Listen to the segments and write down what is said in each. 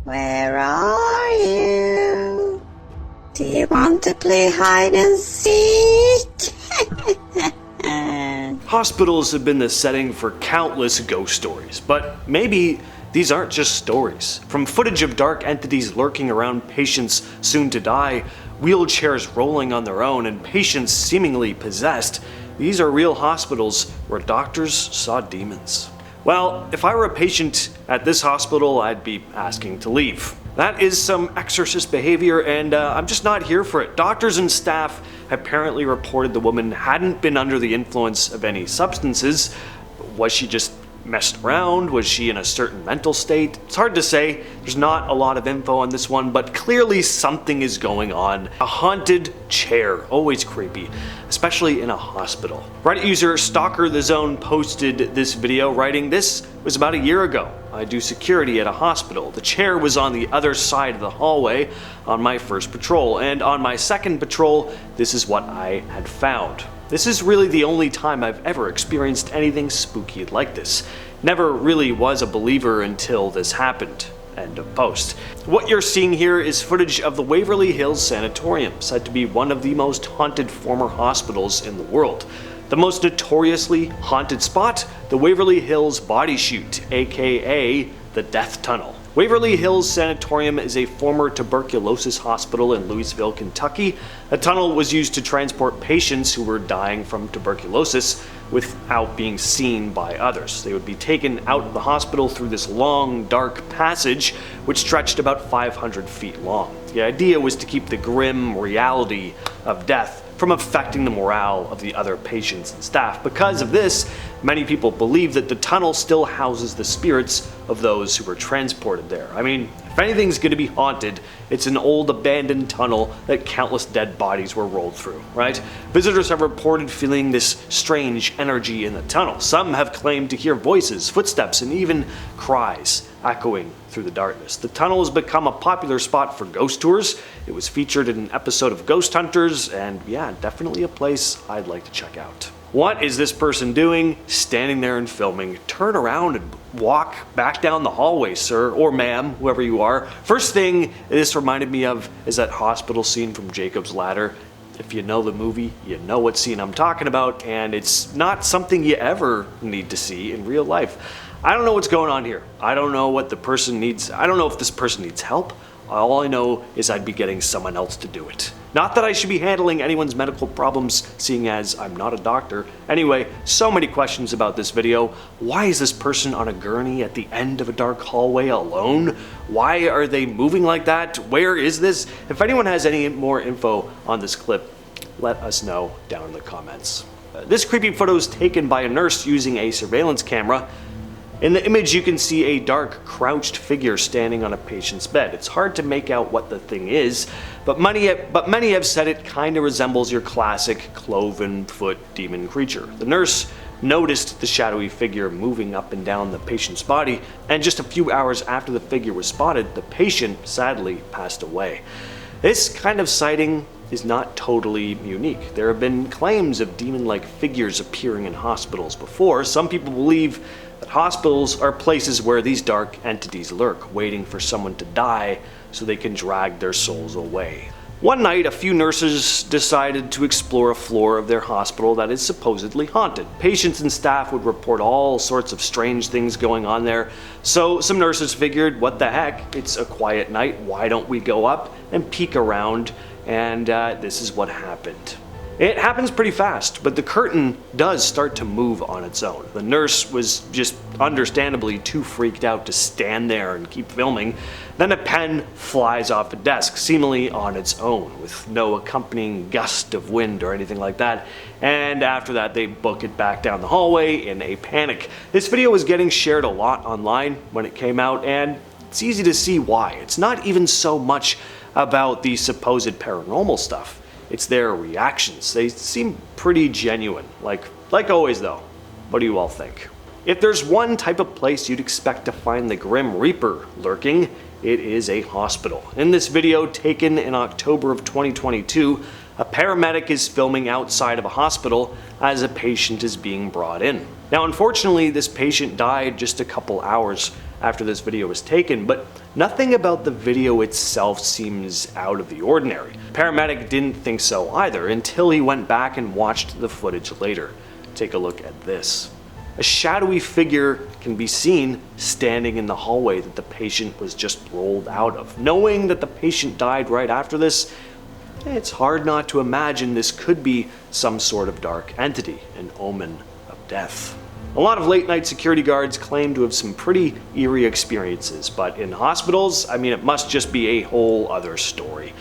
Where are you? Do you want to play hide and seek? Hospitals have been the setting for countless ghost stories, but maybe these aren't just stories. From footage of dark entities lurking around patients soon to die, wheelchairs rolling on their own, and patients seemingly possessed, these are real hospitals where doctors saw demons. Well, if I were a patient at this hospital, I'd be asking to leave. That is some exorcist behavior, and I'm just not here for it. Doctors and staff apparently reported the woman hadn't been under the influence of any substances. Was she just messed around? Was she in a certain mental state? It's hard to say. There's not a lot of info on this one, but clearly something is going on. A haunted chair, always creepy, especially in a hospital. Reddit user Stalker the Zone posted this video, writing, "This was about a year ago. I do security at a hospital. The chair was on the other side of the hallway on my first patrol, and on my second patrol, this is what I had found. This is really the only time I've ever experienced anything spooky like this. Never really was a believer until this happened." End of post. What you're seeing here is footage of the Waverly Hills Sanitorium, said to be one of the most haunted former hospitals in the world. The most notoriously haunted spot? The Waverly Hills Body Chute, aka the Death Tunnel. Waverly Hills Sanitorium is a former tuberculosis hospital in Louisville, Kentucky. A tunnel was used to transport patients who were dying from tuberculosis without being seen by others. They would be taken out of the hospital through this long, dark passage, which stretched about 500 feet long. The idea was to keep the grim reality of death from affecting the morale of the other patients and staff. Because of this, many people believe that the tunnel still houses the spirits of those who were transported there. I mean, if anything's going to be haunted, it's an old abandoned tunnel that countless dead bodies were rolled through, right? Visitors have reported feeling this strange energy in the tunnel. Some have claimed to hear voices, footsteps, and even cries echoing through the darkness. The tunnel has become a popular spot for ghost tours. It was featured in an episode of Ghost Hunters, and yeah, definitely a place I'd like to check out. What is this person doing? Standing there and filming. Turn around and walk back down the hallway, sir, or ma'am, whoever you are. First thing this reminded me of is that hospital scene from Jacob's Ladder. If you know the movie, you know what scene I'm talking about, and it's not something you ever need to see in real life. I don't know what's going on here. I don't know what the person needs. I don't know if this person needs help. All I know is I'd be getting someone else to do it. Not that I should be handling anyone's medical problems, seeing as I'm not a doctor. Anyway, so many questions about this video. Why is this person on a gurney at the end of a dark hallway alone? Why are they moving like that? Where is this? If anyone has any more info on this clip, let us know down in the comments. This creepy photo is taken by a nurse using a surveillance camera. In the image, you can see a dark, crouched figure standing on a patient's bed. It's hard to make out what the thing is, but many have said it kind of resembles your classic cloven foot demon creature. The nurse noticed the shadowy figure moving up and down the patient's body, and just a few hours after the figure was spotted, the patient sadly passed away. This kind of sighting is not totally unique. There have been claims of demon-like figures appearing in hospitals before. Some people believe that hospitals are places where these dark entities lurk, waiting for someone to die so they can drag their souls away. One night, a few nurses decided to explore a floor of their hospital that is supposedly haunted. Patients and staff would report all sorts of strange things going on there, so some nurses figured, what the heck, it's a quiet night, why don't we go up and peek around, and this is what happened. It happens pretty fast, but the curtain does start to move on its own. The nurse was just understandably too freaked out to stand there and keep filming. Then a pen flies off a desk, seemingly on its own, with no accompanying gust of wind or anything like that. And after that, they book it back down the hallway in a panic. This video was getting shared a lot online when it came out, and it's easy to see why. It's not even so much about the supposed paranormal stuff. It's their reactions. They seem pretty genuine. Like always though. What do you all think? If there's one type of place you'd expect to find the Grim Reaper lurking, it is a hospital. In this video taken in October of 2022, a paramedic is filming outside of a hospital as a patient is being brought in. Now unfortunately, this patient died just a couple hours after this video was taken, but nothing about the video itself seems out of the ordinary. Paramedic didn't think so either until he went back and watched the footage later. Take a look at this. A shadowy figure can be seen standing in the hallway that the patient was just rolled out of. Knowing that the patient died right after this, it's hard not to imagine this could be some sort of dark entity, an omen of death. A lot of late-night security guards claim to have some pretty eerie experiences, but in hospitals, it must just be a whole other story.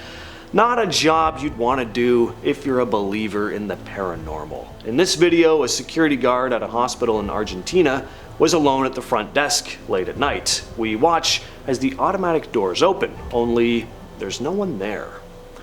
Not a job you'd want to do if you're a believer in the paranormal. In this video, a security guard at a hospital in Argentina was alone at the front desk late at night. We watch as the automatic doors open, only there's no one there.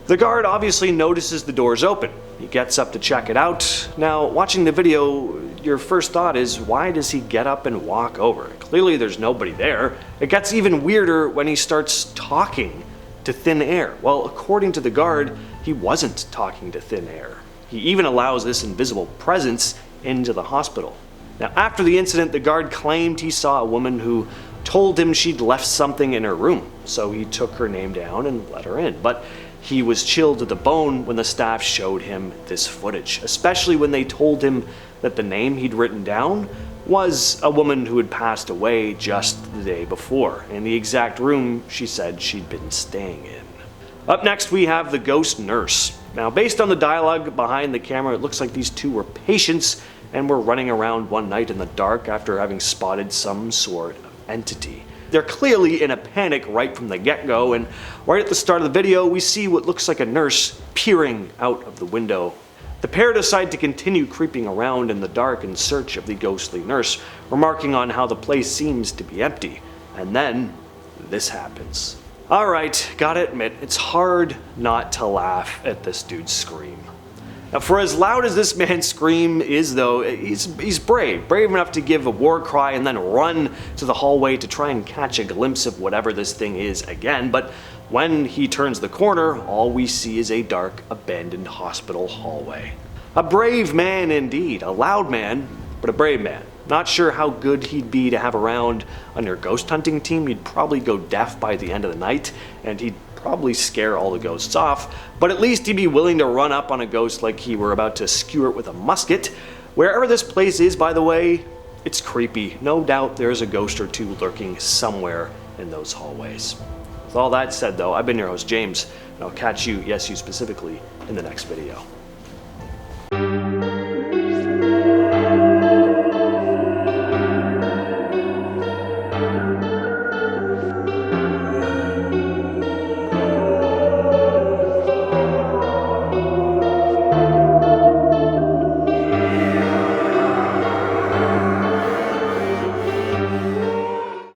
The guard obviously notices the doors open. He gets up to check it out. Now, watching the video, your first thought is, why does he get up and walk over? Clearly there's nobody there. It gets even weirder when he starts talking to thin air. Well, according to the guard, he wasn't talking to thin air. He even allows this invisible presence into the hospital. Now, after the incident, the guard claimed he saw a woman who told him she'd left something in her room, so he took her name down and let her in. But he was chilled to the bone when the staff showed him this footage, especially when they told him that the name he'd written down was a woman who had passed away just the day before, in the exact room she said she'd been staying in. Up next, we have the ghost nurse. Now, based on the dialogue behind the camera, it looks like these two were patients and were running around one night in the dark after having spotted some sort of entity. They're clearly in a panic right from the get-go, and right at the start of the video, we see what looks like a nurse peering out of the window. The pair decide to continue creeping around in the dark in search of the ghostly nurse, remarking on how the place seems to be empty. And then, this happens. Alright, gotta admit, it's hard not to laugh at this dude's scream. Now, for as loud as this man's scream is though, he's brave enough to give a war cry and then run to the hallway to try and catch a glimpse of whatever this thing is again, but when he turns the corner, all we see is a dark, abandoned hospital hallway. A brave man indeed, a loud man, but a brave man. Not sure how good he'd be to have around on your ghost hunting team. You'd probably go deaf by the end of the night, and he'd probably scare all the ghosts off, but at least he'd be willing to run up on a ghost like he were about to skewer it with a musket. Wherever this place is, by the way, it's creepy. No doubt there's a ghost or two lurking somewhere in those hallways. With all that said though, I've been your host James, and I'll catch you, yes you specifically, in the next video.